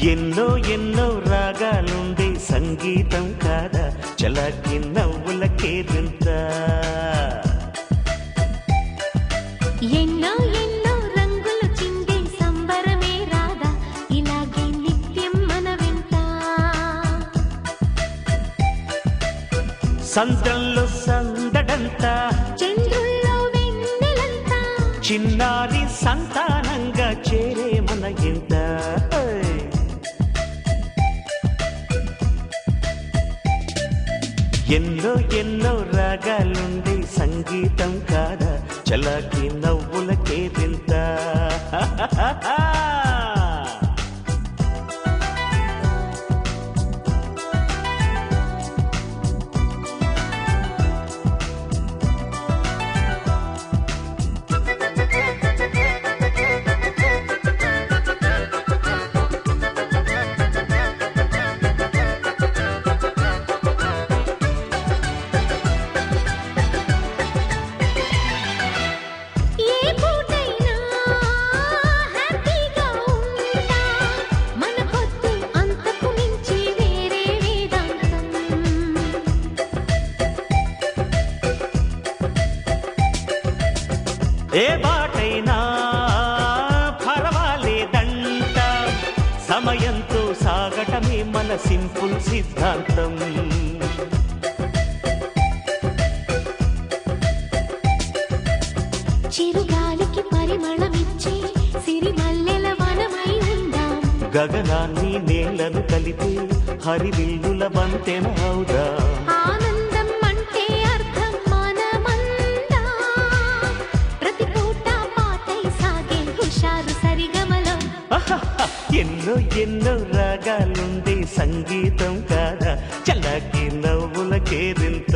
ఎన్నో ఎన్నో రాగాలుండే సంగీతం కాదా చలాకి నవ్వులకే వింత. ఎన్నో ఎన్నో రంగులు చిందే సంబరమే రాదా ఇలాగే నిత్యం మన వింత. సంద్రంలో సందడంతా చంద్రుల్లో వెన్నెలంతా చిన్నారి సంతానంగా చేరే మన ఇంత. ఎన్నో ఎన్నో రాగాలుండే సంగీతం కాదా చలాకి నవ్వులకే వింత. ఏ బాటైనా పర్వాలేదంట సమయంతో సాగటమే మన సింపుల్ సిద్ధాంతం. చిరుగాలికి పరిమళమిచ్చే సిరిమల్లెల వనమై ఉందాం. గగనాన్ని నేలను కలిపి హరివిల్లుల బంతెన అవుదాం. ఆనందం అంటే అర్థం మనమందా ప్రతి పూట పాటై సాగే హుషారు సరిగమలో. ఎన్నో ఎన్నో రాగాలుండే సంగీతం కాదా చలాకి నవ్వులకే వింత.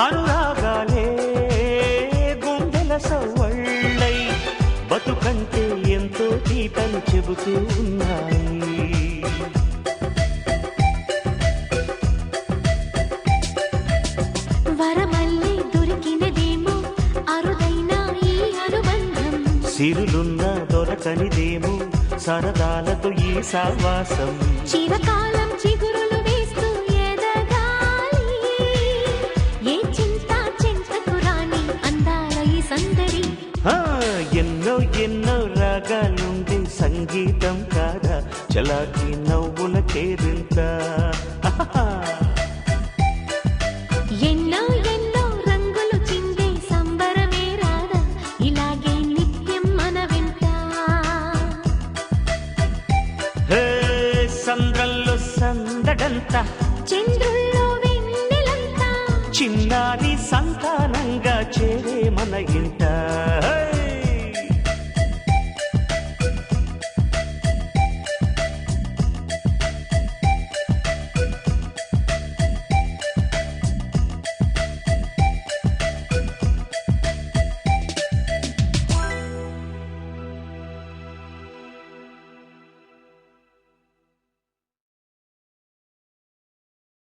అనురాగాలే గుండెల సవ్వళ్ళై బతుకంటే ఎంతో తీటని చెబుతూ ఉన్నాయి. వరమల్లే దొరికినదేమో అరుదైన ఈ అనుబంధం. సిరులున్న దొరకనిదేమో సరదాలతో ఈ సావాసం. చిరకాలం చిగురులు వేస్తూ ఎదగాలి ఏ చింత చింతకు రాని అందాల ఈ సందడి. ఎన్నో ఎన్నో రాగాలుండే సంగీతం కాదా చలాకి నవ్వులకే వింత. ఎన్నో ఎన్నో రంగులు చిందే సంబరమే రాదా ఇలాగే నిత్యం మన వింత. సంద్రంలో సందడంతా చంద్రుల్లో వెన్నెలంతా చిన్నారి సంతానంగా చేరే మన ఇంట.